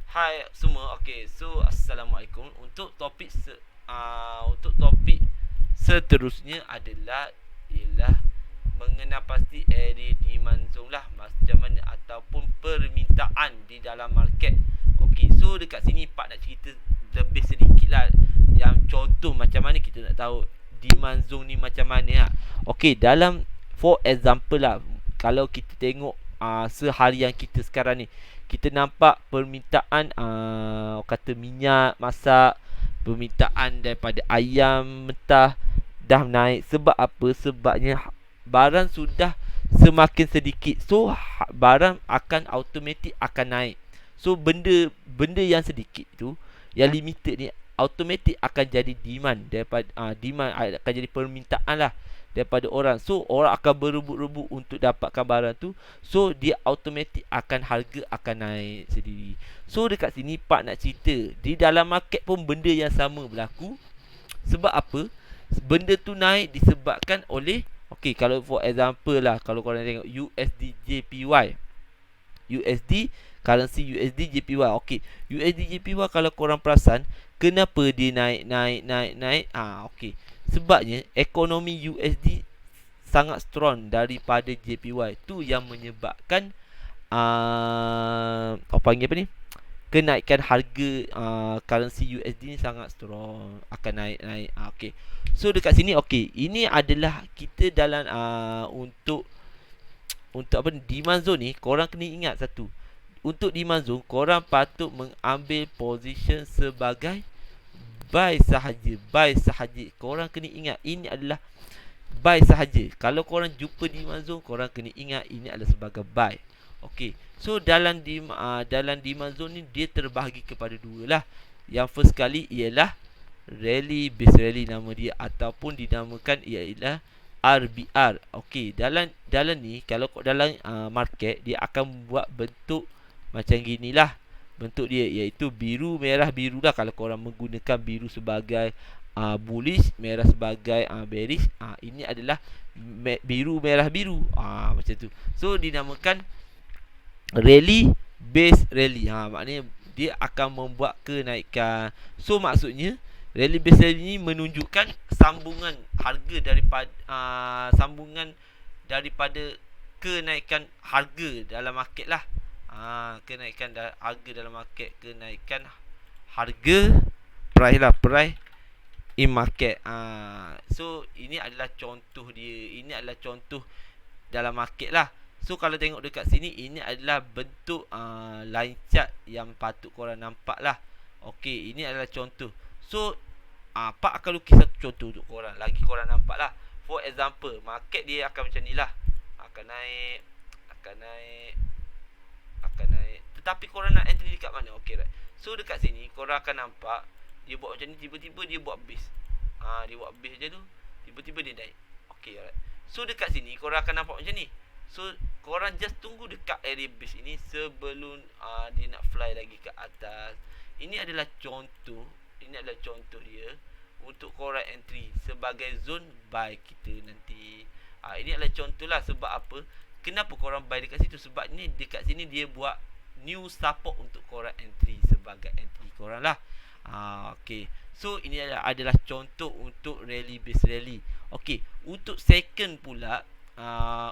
Hai semua. Okey, so assalamualaikum. Untuk topik seterusnya adalah ialah mengenal pasti area demand zone lah, macam mana ataupun permintaan di dalam market. Okey, so dekat sini Pak nak cerita lebih sedikit lah yang contoh macam mana kita nak tahu demand zone ni macam mana lah. Okey, dalam for example lah, kalau kita tengok seharian kita sekarang ni, kita nampak permintaan kata minyak masak, permintaan daripada ayam mentah dah naik. Sebab apa? Sebabnya barang sudah semakin sedikit, so barang akan automatik akan naik. So benda benda yang sedikit tu, yang limited ni, automatik akan jadi demand. Daripada demand akan jadi permintaan lah daripada orang. So orang akan berebut-rebut untuk dapatkan barang tu. So dia automatik akan harga akan naik sendiri. So dekat sini Pak nak cerita, di dalam market pun benda yang sama berlaku. Sebab apa? Benda tu naik disebabkan oleh, okey, kalau for example lah, kalau korang tengok USD JPY, USD, currency USD JPY. Okey, USD JPY kalau korang perasan, kenapa dia naik? Okey. Sebabnya ekonomi USD sangat strong daripada JPY. Tu yang menyebabkan apa panggil apa ni? Kenaikan harga currency USD ni sangat strong, akan naik. Okey. So dekat sini, okey, ini adalah kita dalam untuk apa ni, demand zone ni, korang kena ingat satu. Untuk demand zone, korang patut mengambil position sebagai buy sahaja. Korang kena ingat ini adalah buy sahaja. Kalau korang jumpa demand zone, korang kena ingat ini adalah sebagai buy. Okey. So dalam demand zone ni, dia terbahagi kepada dua lah. Yang first kali ialah rally base rally, nama dia, ataupun dinamakan ialah RBR. Okey, dalam ni, kalau dalam market, dia akan buat bentuk macam ginilah. Bentuk dia iaitu biru merah biru lah. Kalau korang menggunakan biru sebagai bullish, merah sebagai bearish, ini adalah biru merah biru, macam tu. So dinamakan rally base rally. Maknanya dia akan membuat kenaikan. So maksudnya rally base rally ni menunjukkan sambungan harga daripada kenaikan harga dalam market lah. Kenaikan harga dalam market, kenaikan harga price in market. So ini adalah contoh dia. Ini adalah contoh dalam market lah. So kalau tengok dekat sini, ini adalah bentuk line chart yang patut korang nampak lah. Okey, ini adalah contoh. So Pak akan lukis satu contoh untuk korang, lagi korang nampak lah. For example, market dia akan macam ni lah. Akan naik, tetapi korang nak entry dekat mana? Okey, right. So dekat sini korang akan nampak dia buat macam ni, tiba-tiba dia buat base. Dia buat base je tu, tiba-tiba dia naik. Okey, right. So dekat sini korang akan nampak macam ni. So korang just tunggu dekat area base ini sebelum dia nak fly lagi ke atas. Ini adalah contoh dia untuk korang entry sebagai zone buy kita nanti. Ini adalah contoh lah. Sebab apa? Kenapa korang buy dekat situ? Sebab ni dekat sini dia buat new support untuk korang entry sebagai entry korang lah. Okay. So ini adalah contoh untuk rally base rally. Okay. Untuk second pula,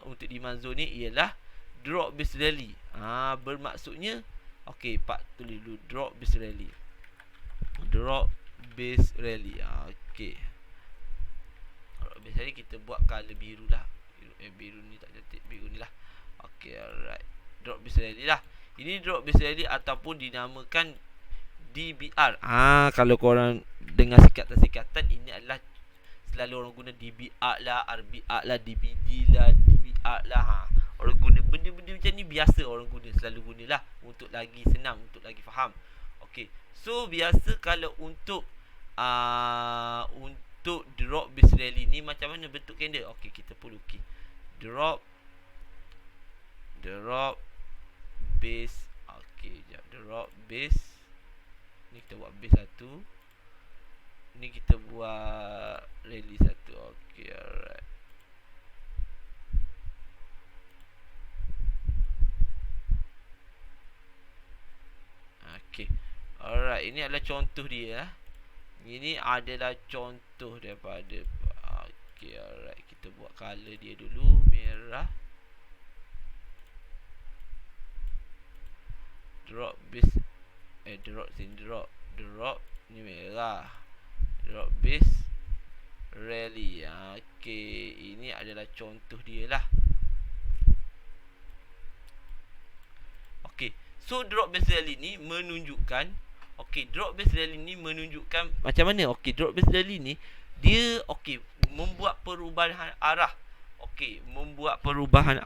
untuk demand zone ni ialah drop base rally. Bermaksudnya, okay, Pak tulis dulu drop base rally. Drop base rally. Okay. Drop base rally kita buat color biru lah. Biru ni tak cantik, biru ni lah. Okay, alright. Drop base rally lah. Ini drop base rally ataupun dinamakan DBR. Kalau korang dengar sikatan-sikatan, ini adalah selalu orang guna DBR lah, RBR lah, DBD lah, DBR lah. Orang guna benda-benda macam ni, biasa orang guna, selalu gunalah untuk lagi senang, untuk lagi faham. Okey. So biasa kalau untuk drop base rally ni macam mana bentuk candle? Okey, kita pun lukis. Drop base. Okey, jap. Drop base. Ni kita buat base satu. Ni kita buat rally satu. Okey, alright. Okey. Alright, ini adalah contoh dia. Ini adalah contoh daripada okey, alright. Kita buat color dia dulu merah. Drop base drop ni merah. Drop base rally. Okey, ini adalah contoh dia lah. Okey, so drop base rally ni menunjukkan macam mana. Okey, drop base rally ni dia membuat perubahan arah. Membuat perubahan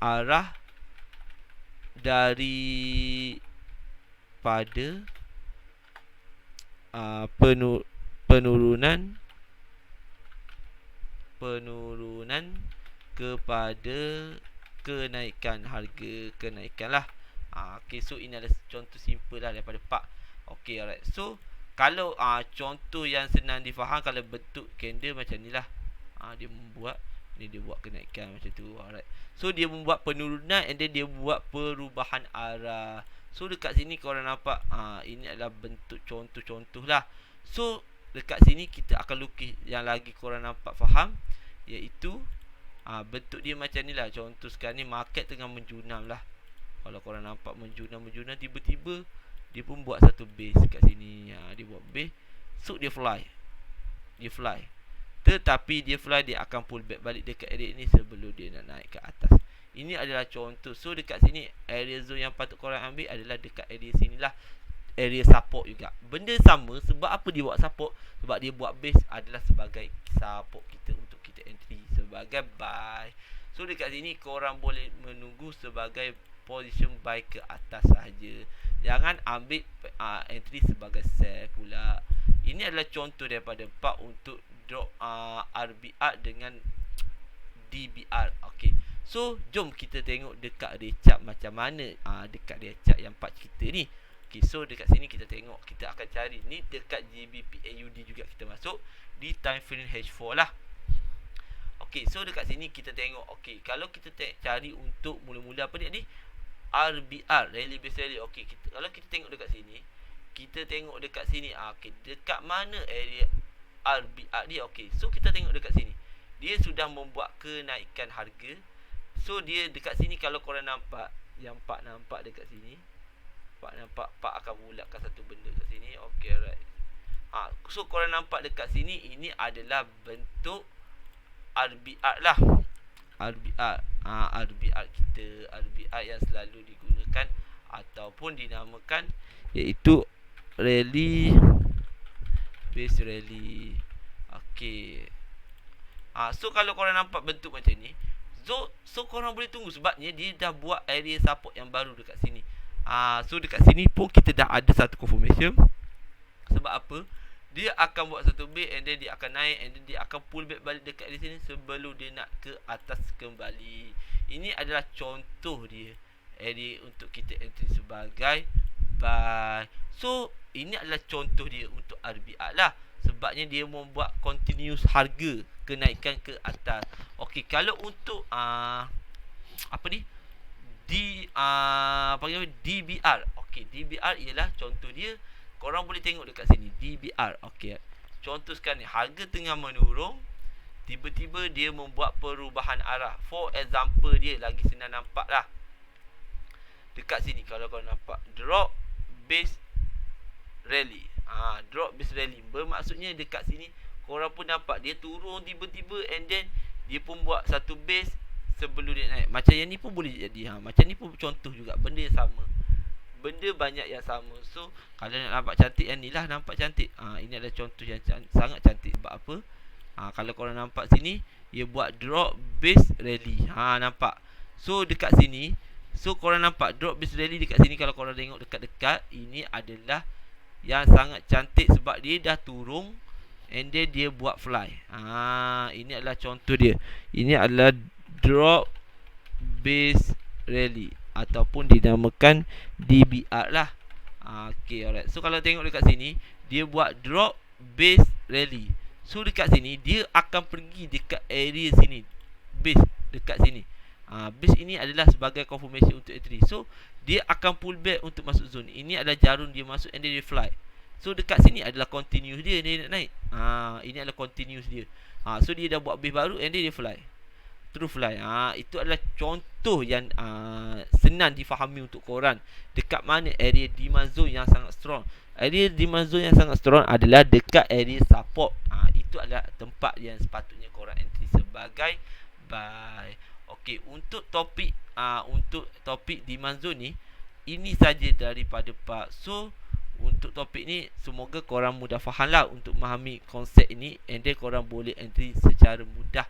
arah daripada penurunan kepada kenaikan lah. Okey, so ini adalah contoh simple lah daripada Pak. Okey, alright. So kalau contoh yang senang difaham, kalau bentuk candle macam ni lah. Dia membuat ni, dia buat kenaikan macam tu. Alright. So dia membuat penurunan and then dia buat perubahan arah. So dekat sini korang nampak ini adalah bentuk contoh-contoh lah. So dekat sini kita akan lukis yang lagi korang nampak faham, iaitu bentuk dia macam ni lah. Contoh sekarang ni market tengah menjunam lah. Kalau korang nampak menjunam, tiba-tiba dia pun buat satu base kat sini. Dia buat base, so dia fly. Tetapi dia fly, dia akan pull back balik dekat area ni sebelum dia nak naik ke atas. Ini adalah contoh. So dekat sini area zone yang patut korang ambil adalah dekat area sini lah. Area support juga. Benda sama. Sebab apa dia buat support? Sebab dia buat base adalah sebagai support kita untuk kita entry sebagai buy. So dekat sini korang boleh menunggu sebagai position buy ke atas sahaja. Jangan ambil entry sebagai sell pula. Ini adalah contoh daripada Pak untuk drop RBR dengan DBR. Okey. So jom kita tengok dekat area chart macam mana dekat area chart yang Pak cerita ni. Okey, so dekat sini kita tengok, kita akan cari ni dekat GBP AUD juga kita masuk di time frame H4 lah. Okey, so dekat sini kita tengok. Okey, kalau kita cari untuk mula-mula apa ni? RBR, rally base rally. Okey, kalau kita tengok dekat sini, okey, dekat mana area RBR dia? Okey, so kita tengok dekat sini. Dia sudah membuat kenaikan harga. So dia dekat sini, kalau korang nampak, yang Pak nampak dekat sini, Pak akan bulatkan satu benda kat sini. Okey, alright. So korang nampak dekat sini, ini adalah bentuk RBR lah. RBR kita, RBR yang selalu digunakan ataupun dinamakan iaitu rally base rally. Okey. So kalau korang nampak bentuk macam ni, so korang boleh tunggu sebabnya dia dah buat area support yang baru dekat sini. So dekat sini pun kita dah ada satu confirmation. Sebab apa? Dia akan buat satu base and then dia akan naik and then dia akan pull back balik dekat di sini sebelum dia nak ke atas kembali. Ini adalah contoh dia, area untuk kita entry sebagai buy. So ini adalah contoh dia untuk RBR lah. Sebabnya dia membuat continuous harga kenaikan ke atas. Okey, kalau untuk apa ni? DBR. Okey, DBR ialah contoh dia. Korang boleh tengok dekat sini DBR. Okey, contoh sekarang ni harga tengah menurun, tiba-tiba dia membuat perubahan arah. For example, dia lagi senang nampak lah dekat sini. Kalau korang nampak drop base rally, drop base rally bermaksudnya dekat sini korang pun nampak dia turun tiba-tiba and then dia pun buat satu base sebelum dia naik. Macam yang ni pun boleh jadi. Macam ni pun contoh juga, benda yang sama, benda banyak yang sama. So kalau nak nampak cantik, yang ni lah nampak cantik. Ini adalah contoh yang sangat cantik. Sebab apa? Kalau korang nampak sini, dia buat drop base rally. Nampak? So dekat sini, so korang nampak drop base rally dekat sini. Kalau korang tengok dekat-dekat, ini adalah yang sangat cantik sebab dia dah turun and then dia buat fly. Ini adalah contoh dia. Ini adalah drop base rally ataupun dinamakan DBR lah. Okey, alright. So kalau tengok dekat sini, dia buat drop base rally. So dekat sini dia akan pergi dekat area sini, base dekat sini. Base ini adalah sebagai confirmation untuk entry. So dia akan pull back untuk masuk zone. Ini adalah jarum dia masuk and dia fly. So dekat sini adalah continuous dia nak naik. Ini adalah continuous dia. So dia dah buat base baru and dia fly. True fly. Itu adalah contoh yang senang difahami untuk korang. Dekat mana area demand zone yang sangat strong. Area demand zone yang sangat strong adalah dekat area support. Itu adalah tempat yang sepatutnya korang entry sebagai buy. Okey, untuk topik demand zone ni, ini saja daripada Pak. So untuk topik ni semoga korang mudah faham lah untuk memahami konsep ini, and then korang boleh entry secara mudah.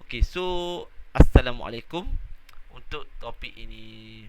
Okay, so Assalamualaikum untuk topik ini.